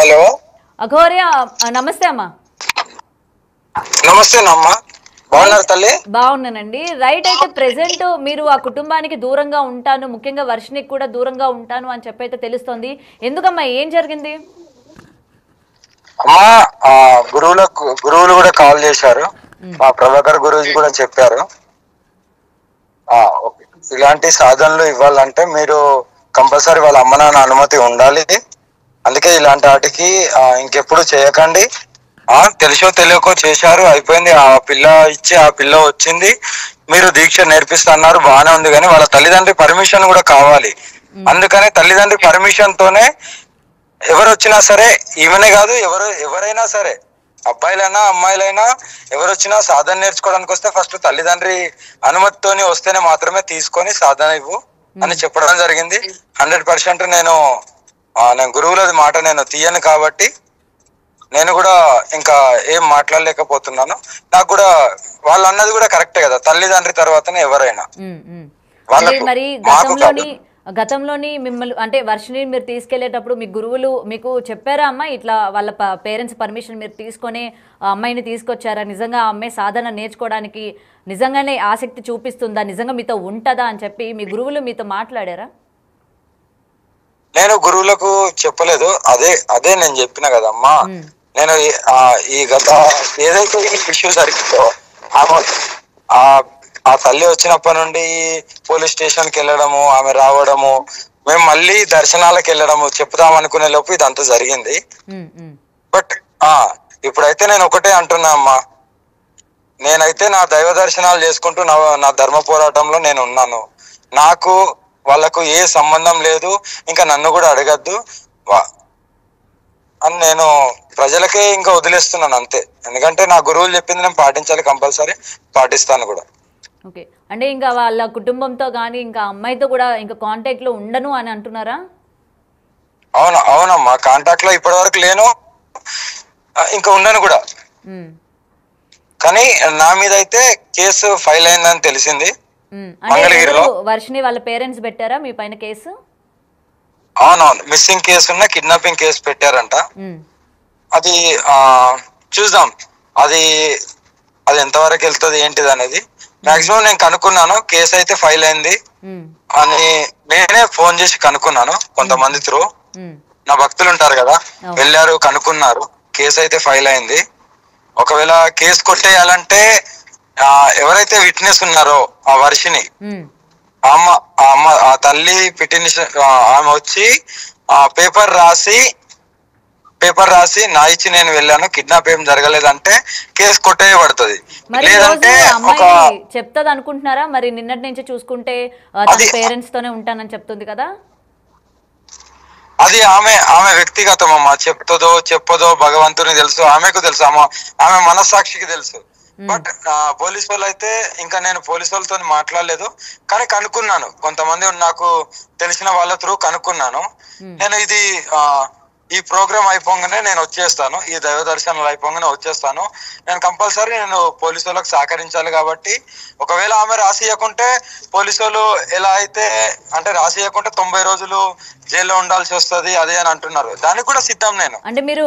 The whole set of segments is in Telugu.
హలో అఘోర్య నమస్తే అమ్మా. నమస్తే అమ్మా, బాగున్నారు రైట్, తల్లి? బాగున్నానండి. రైట్, అయితే ప్రెసెంట్ మీరు ఆ కుటుంబానికి దూరంగా ఉంటాను, ముఖ్యంగా వర్షినికి కూడా దూరంగా ఉంటాను అని చెప్పైతే తెలుస్తోంది. ఎందుకమ్మా, ఏం జరిగింది? అమ్మా, గురువులు కూడా కాల్ చేశారు. మా ప్రభాకర్ గురూజీ కూడా చెప్పారు. ఓకే, ఇలాంటి సాధనలు ఇవ్వాలంటే మీరు కంపల్సరీ వాళ్ళ అమ్మ నాన్న అనుమతి ఉండాలి. అందుకే ఇలాంటి వాటికి ఇంకెప్పుడు చేయకండి. తెలుసో తెలియకో చేశారు, అయిపోయింది. ఆ పిల్ల ఇచ్చి ఆ పిల్ల వచ్చింది, మీరు దీక్ష నేర్పిస్తున్నారు, బాగానే ఉంది. కానీ వాళ్ళ తల్లిదండ్రి పర్మిషన్ కూడా కావాలి. అందుకని తల్లిదండ్రి పర్మిషన్ తోనే ఎవరు వచ్చినా సరే, ఈమెనే కాదు, ఎవరైనా సరే, అబ్బాయిలైనా అమ్మాయిలైనా ఎవరు వచ్చినా సాధన నేర్చుకోవడానికి వస్తే ఫస్ట్ తల్లిదండ్రి అనుమతితోని వస్తేనే మాత్రమే తీసుకొని సాధన ఇవ్వు అని చెప్పడం జరిగింది. 100% నేను గురువులది మాట నేను తీయను కాబట్టి నేను కూడా ఇంకా ఏం మాట్లాడలేకపోతున్నాను. నాకు కూడా వాళ్ళు అన్నది కూడా కరెక్టే కదా, తల్లిదండ్రి తర్వాతనే ఎవరైనా. మరి గతంలోని మిమ్మల్ని అంటే వర్షిని మీరు తీసుకెళ్లేటప్పుడు మీ గురువులు మీకు చెప్పారా అమ్మా, ఇట్లా వాళ్ళ పేరెంట్స్ పర్మిషన్ మీరు తీసుకొని అమ్మాయిని తీసుకొచ్చారా? నిజంగా ఆ అమ్మాయి సాధన నేర్చుకోవడానికి నిజంగానే ఆసక్తి చూపిస్తుందా, నిజంగా మీతో ఉంటుందా అని చెప్పి మీ గురువులు మీతో మాట్లాడారా? నేను గురువులకు చెప్పలేదు. అదే నేను చెప్పిన కదమ్మా, నేను ఈ గత ఏదైతే ఇష్యూ జరిగిందో ఆ తల్లి వచ్చినప్పటి నుండి పోలీస్ స్టేషన్కి వెళ్ళడము, ఆమె రావడము, మేము మళ్ళీ దర్శనాలకు వెళ్ళడము చెప్దాం అనుకునే లోపు ఇదంతా జరిగింది. బట్ ఇప్పుడైతే నేను ఒకటే అంటున్నా అమ్మా, నేనైతే నా దైవ దర్శనాలు చేసుకుంటూ నా ధర్మ పోరాటంలో నేను ఉన్నాను. నాకు వాళ్ళకు ఏ సంబంధం లేదు, ఇంకా నన్ను కూడా అడగద్దు అని నేను ప్రజలకే ఇంకా వదిలేస్తున్నాను అంతే. ఎందుకంటే నా గురువులు చెప్పింది నేను పాటించాలి, కంపల్సరీ పాటిస్తాను కూడా. ఓకే, అంటే ఇంకా వాళ్ళ కుటుంబంతో కానీ ఇంకా అమ్మాయితో కూడా ఇంకా కాంటాక్ట్ లో ఉండను అని అంటున్నారా? అవునమ్మా, కాంటాక్ట్ లో ఇప్పటి వరకు లేను, ఇంకా ఉండను కూడా. కానీ నా మీద అయితే కేసు ఫైల్ అయిందని తెలిసింది మంగళగిరిలో. వర్షిని వాళ్ళ పేరెంట్స్ పెట్టారా మీ పైన కేసు? అవునవును, మిస్సింగ్ కేసు ఉన్న కిడ్నాపింగ్ కేసు పెట్టారంట. అది చూద్దాం, అది ఎంతవరకు వెళ్తుంది ఏంటిది అనేది. మాక్సిమం నేను కనుక్కున్నాను, కేసు అయితే ఫైల్ అయింది అని నేనే ఫోన్ చేసి కనుక్కున్నాను. కొంతమంది త్రూ నా భక్తులు ఉంటారు కదా, వెళ్ళారు, కనుక్కున్నారు, కేసు అయితే ఫైల్ అయింది. ఒకవేళ కేసు కొట్టేయాలంటే ఎవరైతే విట్నెస్ ఉన్నారో ఆ వర్షిని ఆ తల్లి పిటిషన్ ఆమె వచ్చి పేపర్ రాసి నా ఇచ్చి నేను వెళ్ళాను, కిడ్నాప్ ఏం జరగలేదంటే కేసు కొట్టేయబడుతుంది. లేదంటే చెప్తాది అనుకుంటున్నారా? మరి నిన్నటి నుంచి చూసుకుంటే పేరెంట్స్ తోనే ఉంటానని చెప్తుంది కదా. అది ఆమె వ్యక్తిగతం అమ్మా, చెప్తుందో చెప్పదో భగవంతుని తెలుసు, ఆమెకు తెలుసు, ఆమె మనస్సాక్షికి తెలుసు. బట్ పోలీస్ వాళ్ళు అయితే ఇంకా నేను పోలీస్ వాళ్ళతో మాట్లాడలేదు, కానీ కనుక్కున్నాను, కొంతమంది నాకు తెలిసిన వాళ్ళ త్రూ కనుక్కున్నాను. నేను ఈ ప్రోగ్రామ్ అయిపోగానే నేను వచ్చేస్తాను, ఈ దైవ దర్శనాలు అయిపోగానే వచ్చేస్తాను. నేను కంపల్సరీ పోలీసు వాళ్ళకి సహకరించాలి కాబట్టి, ఒకవేళ ఆమె రాసియకుంటే పోలీసు వాళ్ళు ఎలా అయితే అంటే రాసియకుంటే 90 రోజులు జైల్లో ఉండాల్సి వస్తుంది అదే అని అంటున్నారు. దానికి కూడా సిద్ధం నేను. అంటే మీరు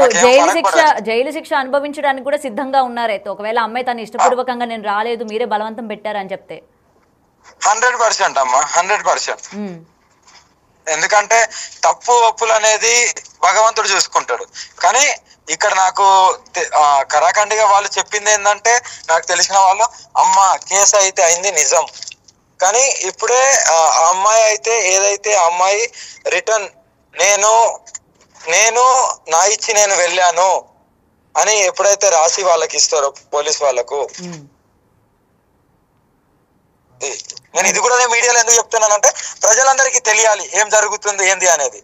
జైలు శిక్ష అనుభవించడానికి కూడా సిద్ధంగా ఉన్నారైతే, ఒకవేళ అమ్మాయి తను ఇష్టపూర్వకంగా నేను రాలేదు మీరే బలవంతం పెట్టారని చెప్తే? 100% అమ్మా, 100%. ఎందుకంటే తప్పు ఒప్పులు అనేది భగవంతుడు చూసుకుంటాడు. కానీ ఇక్కడ నాకు కరాఖండిగా వాళ్ళు చెప్పింది ఏంటంటే, నాకు తెలిసిన వాళ్ళు, అమ్మ కేసు అయితే అయింది నిజం, కానీ ఇప్పుడే ఆ అమ్మాయి అయితే ఏదైతే అమ్మాయి రిటర్న్ నేను నా ఇచ్చి నేను వెళ్ళాను అని ఎప్పుడైతే రాసి వాళ్ళకి ఇస్తారో పోలీస్ వాళ్ళకు, నేను ఇది కూడా మీడియాలో ఎందుకు చెప్తున్నానంటే ప్రజలందరికీ తెలియాలి ఏం జరుగుతుంది ఏంది అనేది.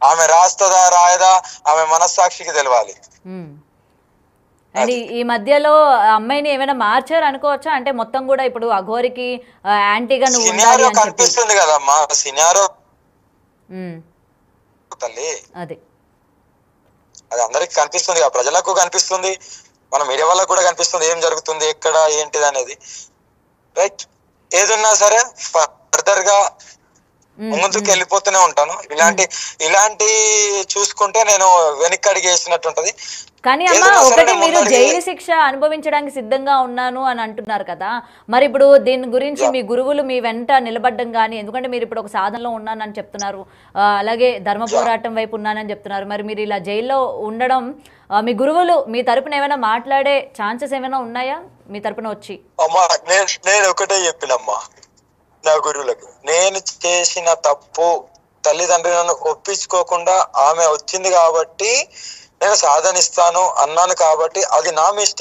ఆమె రాస్తుందా రాయదా ఆమె మనస్సాక్షికి తెలియాలి. అండ్ ఈ మధ్యలో అమ్మాయిని ఏమైనా మార్చారు అనుకోవచ్చా? అంటే మొత్తం కూడా ఇప్పుడు అఘోరికి యాంటీగా కనిపిస్తుంది కదమ్మా సినారో తల్లి, అది అందరికి కనిపిస్తుంది కదా, ప్రజలకు కనిపిస్తుంది, మన మీడియా వాళ్ళకు కూడా కనిపిస్తుంది ఏం జరుగుతుంది ఎక్కడ ఏంటిది అనేది. రైట్, ఏదున్నా సరే ఫర్దర్ గా ముందుకు వెళ్ళిపోతూనే ఉంటాను. ఇలాంటి చూసుకుంటే నేను వెనక్కి అడిగి వేసినట్టు ఉంటది. కానీ అమ్మ ఒకటి, మీరు జైలు శిక్ష అనుభవించడానికి సిద్ధంగా ఉన్నాను అని అంటున్నారు కదా, మరి ఇప్పుడు దీని గురించి మీ గురువులు మీ వెంట నిలబడ్డం కానీ, ఎందుకంటే మీరు ఇప్పుడు ఒక సాధనలో ఉన్నానని చెప్తున్నారు, అలాగే ధర్మ పోరాటం వైపు ఉన్నానని చెప్తున్నారు, మరి మీరు ఇలా జైల్లో ఉండడం మీ గురువులు మీ తరపున ఏమైనా మాట్లాడే ఛాన్సెస్ ఏమైనా ఉన్నాయా మీ తరపున వచ్చి? అమ్మా నేను ఒకటే చెప్పినమ్మా నా గురువులకు, నేను చేసిన తప్పు తల్లిదండ్రులను ఒప్పించుకోకుండా ఆమె వచ్చింది కాబట్టి నేను సాధనిస్తాను అన్నాను కాబట్టి అది నా మిస్టేక్.